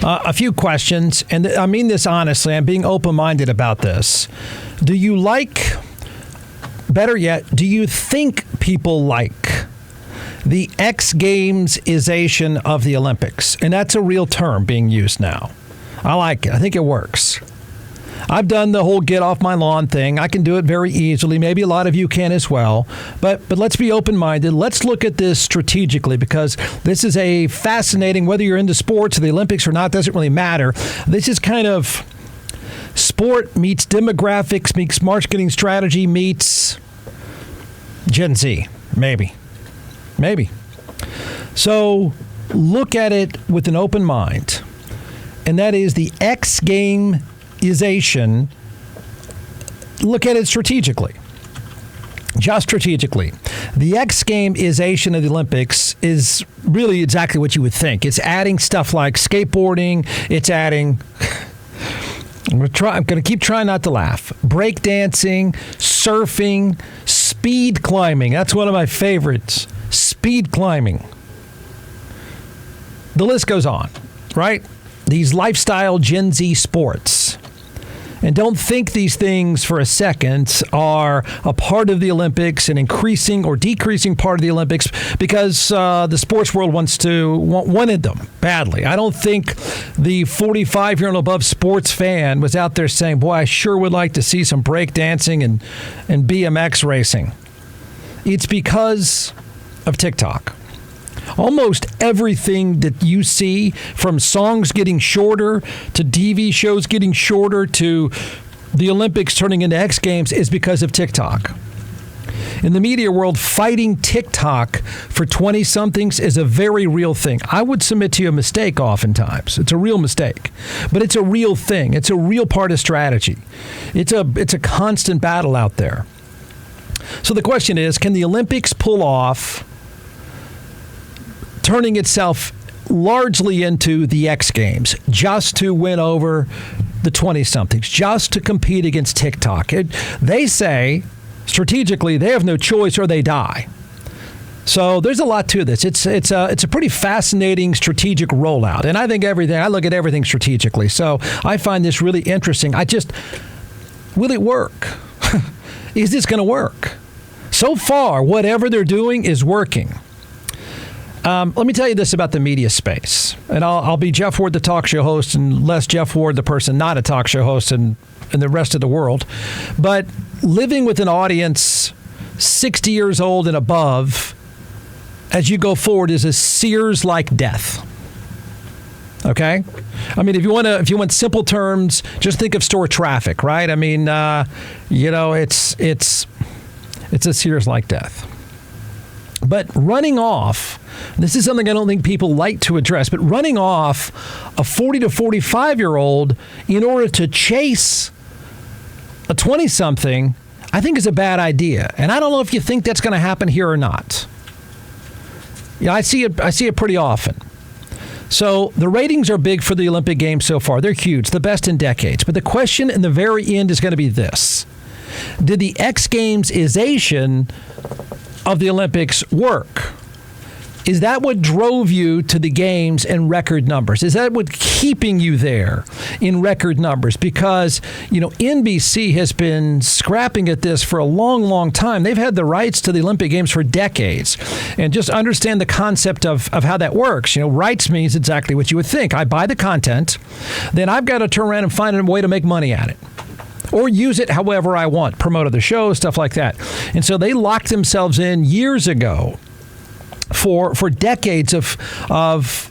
A few questions, and I mean this honestly. I'm being open-minded about this. Do you like, better yet, do you think people like the X Games-ization of the Olympics? And that's a real term being used now. I like it. I think it works. I've done the whole get off my lawn thing. I can do it very easily. Maybe a lot of you can as well. But let's be open-minded. Let's look at this strategically, because this is a fascinating, whether you're into sports or the Olympics or not, doesn't really matter. This is kind of sport meets demographics, meets marketing strategy, meets Gen Z. Maybe. So look at it with an open mind. And that is the X Game-ization. Look at it strategically. Just strategically. The X Game-ization of the Olympics is really exactly what you would think. It's adding stuff like skateboarding. It's adding, I'm going to keep trying not to laugh, breakdancing, surfing, speed climbing. That's one of my favorites. Speed climbing. The list goes on, right? These lifestyle Gen Z sports. And don't think these things for a second are a part of the Olympics, an increasing or decreasing part of the Olympics, because the sports world wanted them badly. I don't think the 45-year and above sports fan was out there saying, boy, I sure would like to see some breakdancing and BMX racing. It's because of TikTok. Almost everything that you see, from songs getting shorter to TV shows getting shorter to the Olympics turning into X Games, is because of TikTok. In the media world, fighting TikTok for 20-somethings is a very real thing. I would submit to you a mistake oftentimes. It's a real mistake. But it's a real thing. It's a real part of strategy. It's a constant battle out there. So the question is, can the Olympics pull off turning itself largely into the X Games just to win over the 20-somethings, just to compete against TikTok? They say, strategically, they have no choice or they die. So there's a lot to this. It's a pretty fascinating strategic rollout. And I think I look at everything strategically. So I find this really interesting. Will it work? Is this going to work? So far, whatever they're doing is working. Let me tell you this about the media space. And I'll be Jeff Ward, the talk show host, and less Jeff Ward, the person not a talk show host in the rest of the world. But living with an audience 60 years old and above as you go forward is a Sears-like death. Okay? I mean, if you want simple terms, just think of store traffic, right? I mean, it's a Sears-like death. But running off, this is something I don't think people like to address, but running off a 40 to 45-year-old in order to chase a 20-something, I think is a bad idea. And I don't know if you think that's going to happen here or not. I see it pretty often. So the ratings are big for the Olympic Games so far. They're huge, the best in decades. But the question in the very end is going to be this. Did the X Games-ization of the Olympics work? Is that what drove you to the games in record numbers? Is that what's keeping you there in record numbers? Because, NBC has been scrapping at this for a long, long time. They've had the rights to the Olympic Games for decades. And just understand the concept of how that works. Rights means exactly what you would think. I buy the content, then I've got to turn around and find a way to make money at it, or use it however I want, promote other shows, stuff like that. And so they locked themselves in years ago for decades of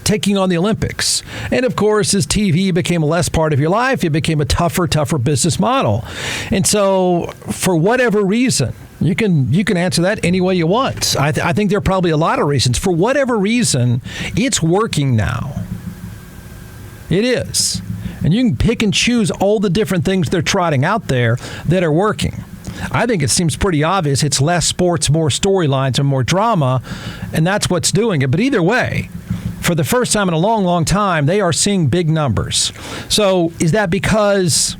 taking on the Olympics. And of course, as TV became a less part of your life, it became a tougher business model. And so for whatever reason, you can answer that any way you want. I think there are probably a lot of reasons. For whatever reason, it's working now. It is. And you can pick and choose all the different things they're trotting out there that are working. I think it seems pretty obvious. It's less sports, more storylines, and more drama, and that's what's doing it. But either way, for the first time in a long, long time, they are seeing big numbers. So is that because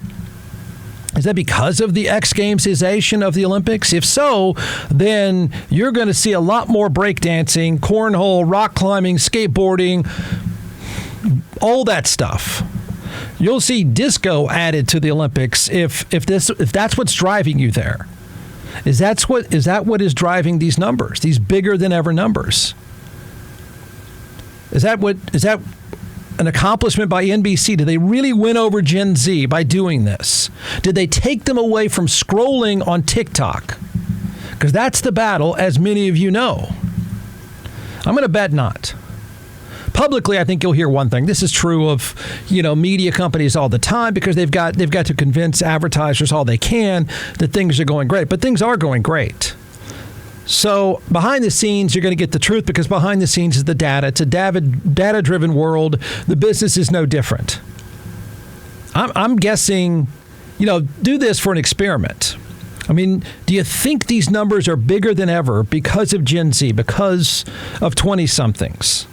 of the X Games-ization of the Olympics? If so, then you're going to see a lot more breakdancing, cornhole, rock climbing, skateboarding, all that stuff. You'll see disco added to the Olympics if that's what's driving you there. Is that what is driving these numbers, these bigger than ever numbers? Is that an accomplishment by NBC? Did they really win over Gen Z by doing this? Did they take them away from scrolling on TikTok? Because that's the battle, as many of you know. I'm going to bet not. Publicly, I think you'll hear one thing. This is true of, media companies all the time because they've got to convince advertisers all they can that things are going great. But things are going great. So behind the scenes, you're going to get the truth because behind the scenes is the data. It's a data-driven world. The business is no different. I'm guessing, do this for an experiment. I mean, do you think these numbers are bigger than ever because of Gen Z, because of 20-somethings?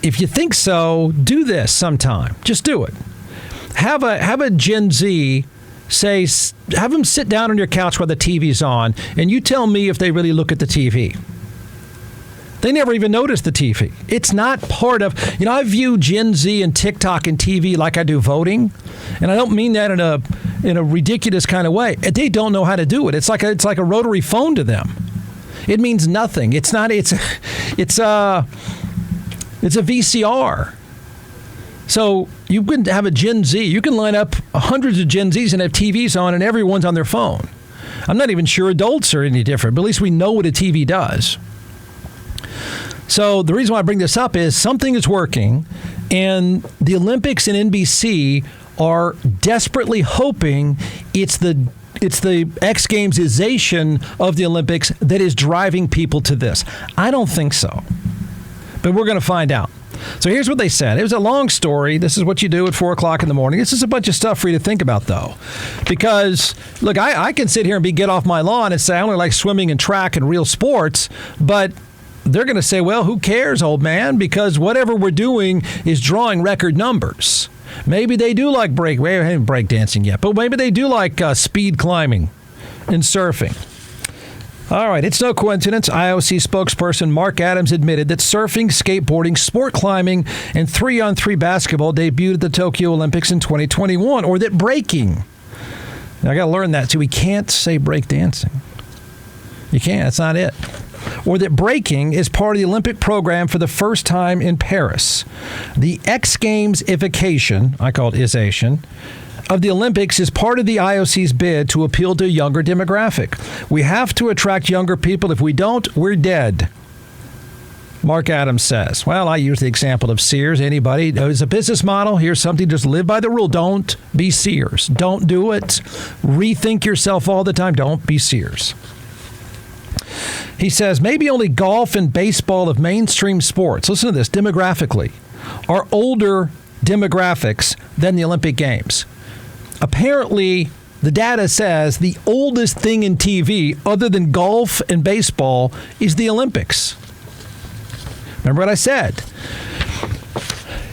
If you think so, do this sometime. Just do it. Have a Gen Z have them sit down on your couch while the TV's on, and you tell me if they really look at the TV. They never even notice the TV. It's not part of, I view Gen Z and TikTok and TV like I do voting, and I don't mean that in a ridiculous kind of way. They don't know how to do it. It's like a rotary phone to them. It means nothing. It's a VCR. So you can have a Gen Z. You can line up hundreds of Gen Zs and have TVs on, and everyone's on their phone. I'm not even sure adults are any different, but at least we know what a TV does. So the reason why I bring this up is something is working, and the Olympics and NBC are desperately hoping it's the X Gamesization of the Olympics that is driving people to this. I don't think so, but we're going to find out. So here's what they said. It was a long story. This is what you do at 4 o'clock in the morning. This is a bunch of stuff for you to think about, though. Because, look, I can sit here and get off my lawn and say I only like swimming and track and real sports, but they're going to say, well, who cares, old man? Because whatever we're doing is drawing record numbers. Maybe they do like break dancing yet, but maybe they do like speed climbing and surfing. All right, it's no coincidence. IOC spokesperson Mark Adams admitted that surfing, skateboarding, sport climbing, and 3-on-3 basketball debuted at the Tokyo Olympics in 2021, or that breaking. Now, I got to learn that, too. We can't say break dancing. You can't. That's not it. Or that breaking is part of the Olympic program for the first time in Paris. The X Games-ification, I call it isation, of the Olympics is part of the IOC's bid to appeal to a younger demographic. We have to attract younger people. If we don't, we're dead. Mark Adams says. Well, I use the example of Sears. Anybody? It's a business model. Here's something. Just live by the rule. Don't be Sears. Don't do it. Rethink yourself all the time. Don't be Sears. He says maybe only golf and baseball of mainstream sports, listen to this, demographically, are older demographics than the Olympic Games. Apparently, the data says the oldest thing in TV, other than golf and baseball, is the Olympics. Remember what I said?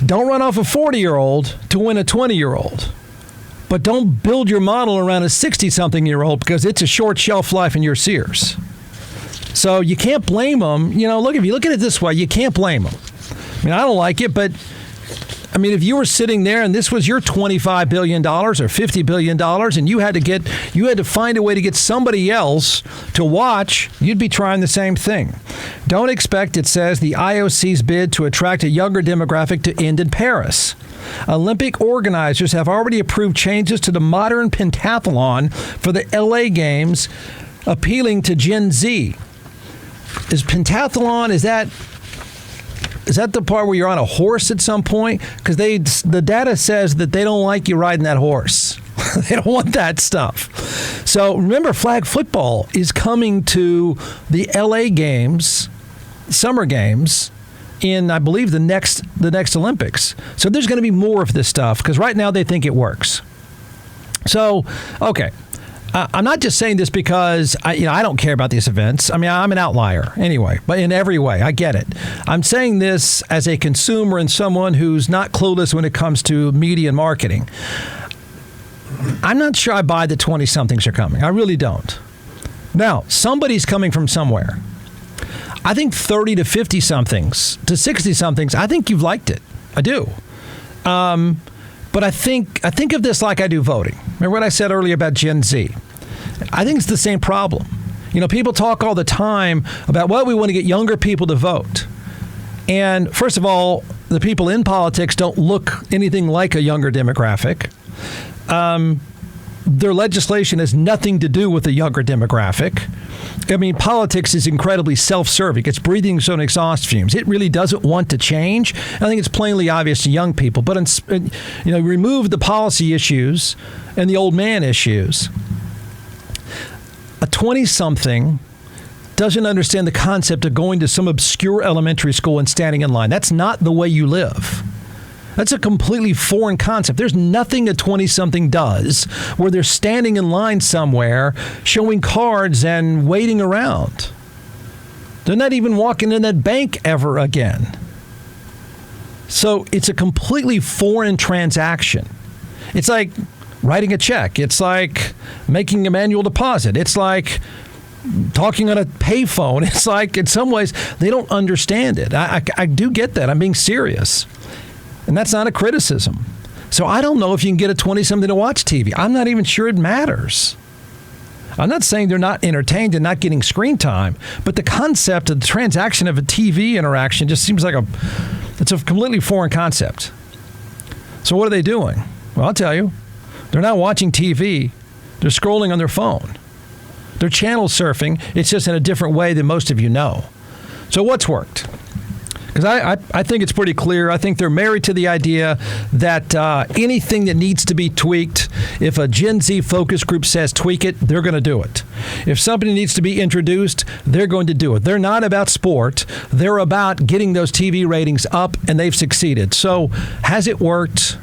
Don't run off a 40-year-old to win a 20-year-old. But don't build your model around a 60-something-year-old because it's a short shelf life in your Sears. So you can't blame them. Look, if you look at it this way, you can't blame them. I mean, I don't like it, but if you were sitting there and this was your $25 billion or $50 billion and you had to find a way to get somebody else to watch, you'd be trying the same thing. Don't expect, it says, the IOC's bid to attract a younger demographic to end in Paris. Olympic organizers have already approved changes to the modern pentathlon for the LA Games, appealing to Gen Z. Is pentathlon, is that the part where you're on a horse at some point? Because the data says that they don't like you riding that horse. They don't want that stuff. So remember, flag football is coming to the LA Games, Summer Games, in, I believe, the next Olympics. So there's going to be more of this stuff because right now they think it works. So, okay. I'm not just saying this because I don't care about these events. I'm an outlier anyway, but in every way, I get it. I'm saying this as a consumer and someone who's not clueless when it comes to media and marketing. I'm not sure I buy the 20-somethings are coming. I really don't. Now, somebody's coming from somewhere. I think 30 to 50-somethings to 60-somethings, I think you've liked it. I do. But I think of this like I do voting. Remember what I said earlier about Gen Z? I think it's the same problem. People talk all the time about, well, we want to get younger people to vote. And first of all, the people in politics don't look anything like a younger demographic. Their legislation has nothing to do with a younger demographic. I mean, politics is incredibly self-serving. It's breathing its own exhaust fumes. It really doesn't want to change. I think it's plainly obvious to young people. But, remove the policy issues and the old man issues. A 20-something doesn't understand the concept of going to some obscure elementary school and standing in line. That's not the way you live. That's a completely foreign concept. There's nothing a 20-something does where they're standing in line somewhere, showing cards and waiting around. They're not even walking in that bank ever again. So it's a completely foreign transaction. It's like writing a check. It's like making a manual deposit. It's like talking on a payphone. It's like, in some ways, they don't understand it. I do get that. I'm being serious. And that's not a criticism. So I don't know if you can get a 20-something to watch TV. I'm not even sure it matters. I'm not saying they're not entertained and not getting screen time, but the concept of the transaction of a TV interaction just seems like it's a completely foreign concept. So what are they doing? Well, I'll tell you. They're not watching TV. They're scrolling on their phone. They're channel surfing. It's just in a different way than most of you know. So what's worked? Because I think it's pretty clear. I think they're married to the idea that anything that needs to be tweaked, if a Gen Z focus group says tweak it, they're going to do it. If somebody needs to be introduced, they're going to do it. They're not about sport. They're about getting those TV ratings up, and they've succeeded. So has it worked?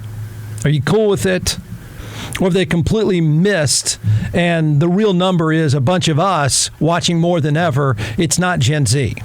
Are you cool with it? Or have they completely missed, and the real number is a bunch of us watching more than ever? It's not Gen Z.